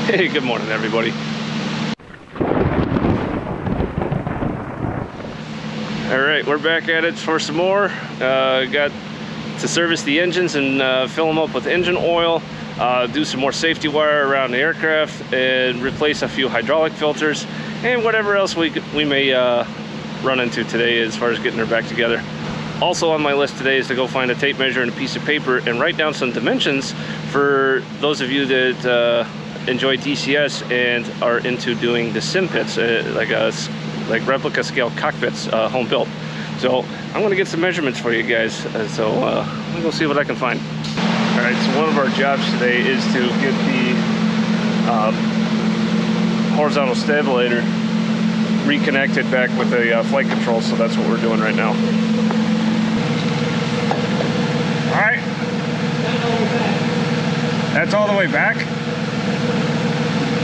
Hey, good morning, everybody. All right, we're back at it for some more. Got to service the engines and fill them up with engine oil, do some more safety wire around the aircraft, and replace a few hydraulic filters, and whatever else we may run into today as far as getting her back together. Also on my list today is to go find a tape measure and a piece of paper and write down some dimensions for those of you that enjoy DCS and are into doing the sim pits, like replica scale cockpits, home built. So I'm gonna get some measurements for you guys. I'm gonna go see what I can find. All right, so one of our jobs today is to get the horizontal stabilator reconnected back with the flight control. So that's what we're doing right now. All right, that's all the way back.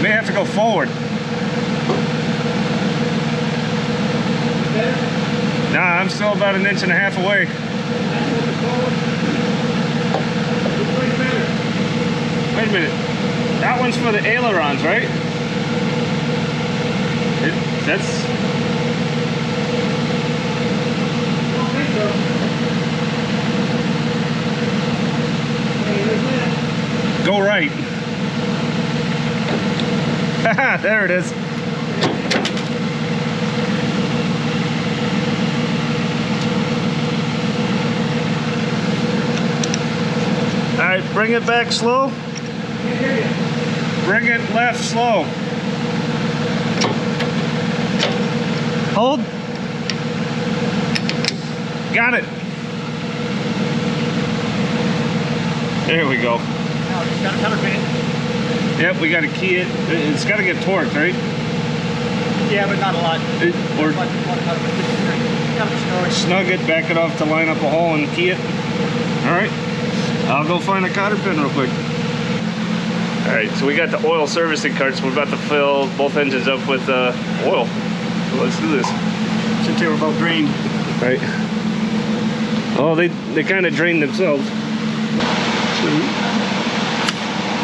May have to go forward. Nah, I'm still about 1.5 inches away. Wait a minute. That one's for the ailerons, right? That's... Go right. There it is. All right, bring it back slow. Bring it left slow. Hold. Got it. There we go. Now it's got a counterpin. Yep, we got to key it. It's got to get torqued, right? Yeah, but not a lot. Or snug it, back it off to line up a hole and key it. All right, I'll go find a cotter pin real quick. All right, so we got the oil servicing carts. We're about to fill both engines up with oil. So let's do this. Since they were both drained. Right. Oh, they kind of drained themselves.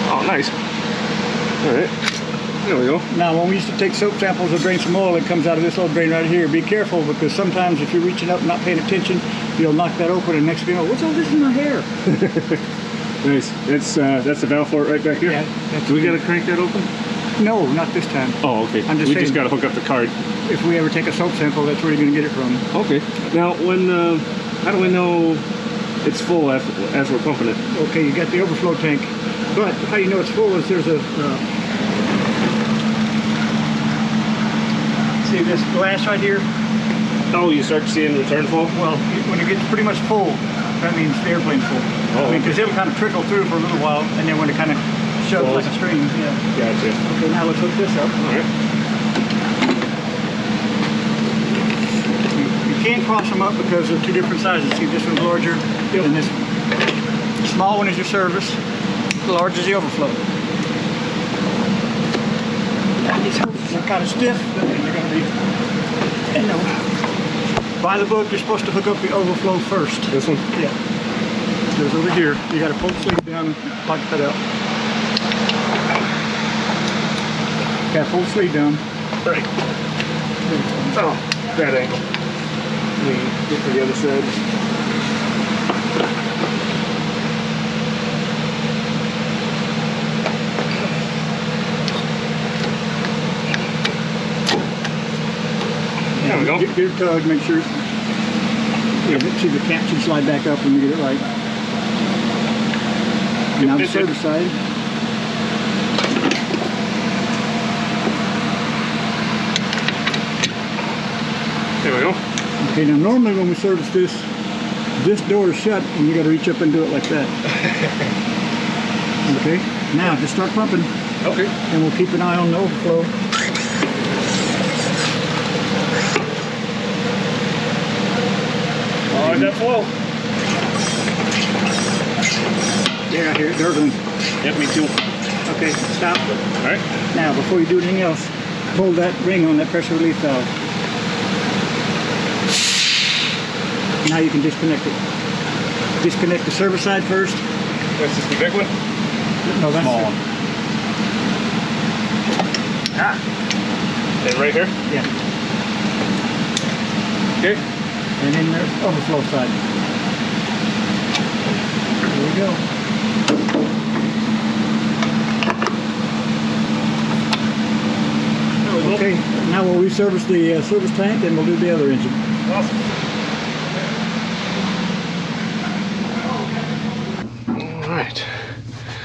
Oh, nice. All right, there we go. Now, when we used to take soap samples or drain some oil, it comes out of this little drain right here. Be careful, because sometimes if you're reaching up and not paying attention, you'll knock that open, and next thing you know, what's all this in my hair? Nice. That's the valve for it right back here? Yeah. Do we got to crank that open? No, not this time. Oh, okay. I'm just we saying, just got to hook up the cart. If we ever take a soap sample, that's where you're going to get it from. Okay. Now, how do we know it's full as we're pumping it? Okay, you got the overflow tank. But how you know it's full is there's a... see this glass right here? Oh, you start seeing return flow? Well, when it gets pretty much full, that means the airplane's full. Oh, because it'll kind of trickle through for a little while, and then when it kind of shoves like a stream. Yeah. Gotcha. Okay, now let's hook this up. All right. You can't cross them up because they're two different sizes. See, this one's larger than this. Small one is your service. The large is the overflow. And these hooks are kind of stiff. That means they're going to be, by the book, you're supposed to hook up the overflow first. This one? Yeah. It goes over here. You got to pull the sleeve down and pocket that out. Got to pull the sleeve down. Right. Oh, that angle. Let me get to the other side. There we go. Get your tug, make sure. Yeah, see the cap should slide back up when you get it right. And now the service side. There we go. Okay, now normally when we service this door is shut and you got to reach up and do it like that. Okay, now just start pumping. Okay. And we'll keep an eye on the overflow. Oh, that flow. Yeah, here, there's one. Yep, me too. Okay, stop. All right. Now, before you do anything else, pull that ring on that pressure relief valve. Now you can disconnect it. Disconnect the service side first. This is the big one? No, that's small the one. And right here? Yeah. Okay. And then the overflow side. Here we go. Okay, now we'll reservice the service tank, and we'll do the other engine. Awesome. All right.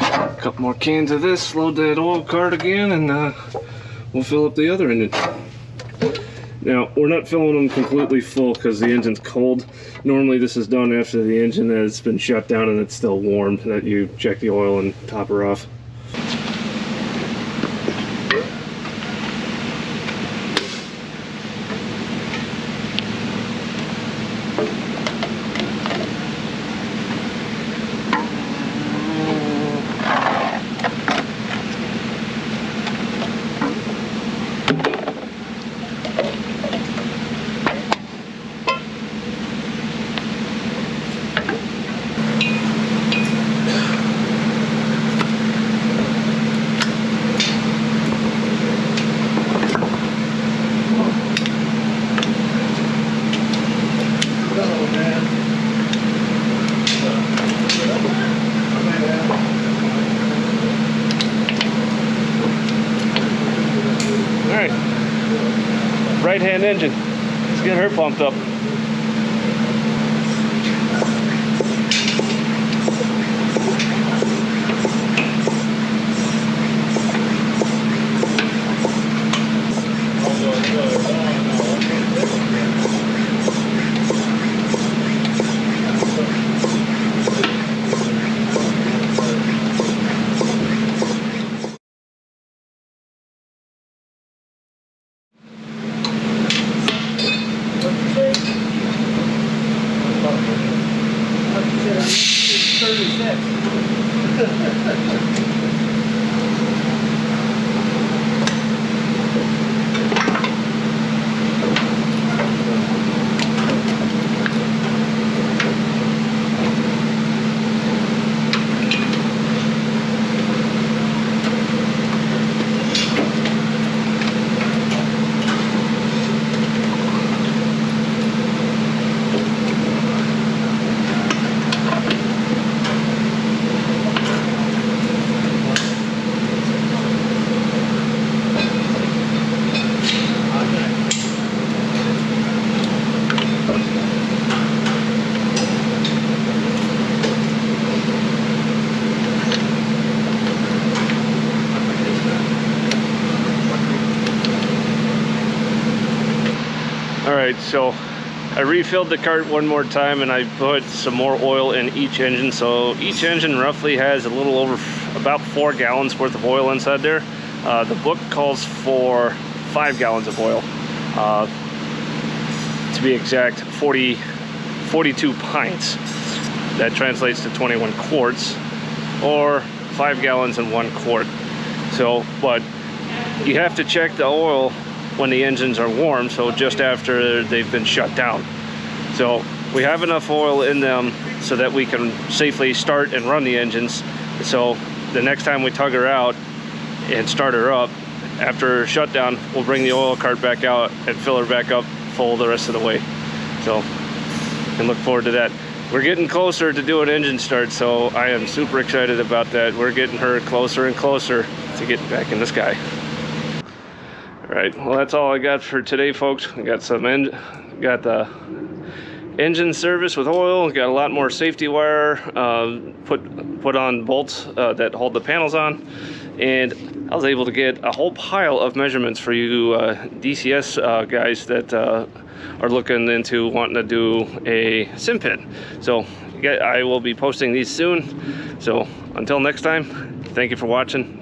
A couple more cans of this, load that oil cart again, and we'll fill up the other engine. Now, we're not filling them completely full because the engine's cold. Normally this is done after the engine has been shut down and it's still warm, that you check the oil and top her off. Right-hand engine. Let's get her pumped up. Alright, so I refilled the cart one more time and I put some more oil in each engine. So each engine roughly has a little over about 4 gallons worth of oil inside there. The book calls for 5 gallons of oil. To be exact, 42 pints. That translates to 21 quarts, or 5 gallons in 1 quart. So, but you have to check the oil when the engines are warm, so just after they've been shut down. So we have enough oil in them so that we can safely start and run the engines. So the next time we tug her out and start her up after shutdown, we'll bring the oil cart back out and fill her back up full the rest of the way. So you can look forward to that. We're getting closer to doing engine start, so I am super excited about that. We're getting her closer and closer to getting back in the sky. All right, well, that's all I got for today, folks. I got got the engine service with oil, got a lot more safety wire, put on bolts that hold the panels on, and I was able to get a whole pile of measurements for you DCS guys that are looking into wanting to do a sim pit. So I will be posting these soon. So until next time, thank you for watching.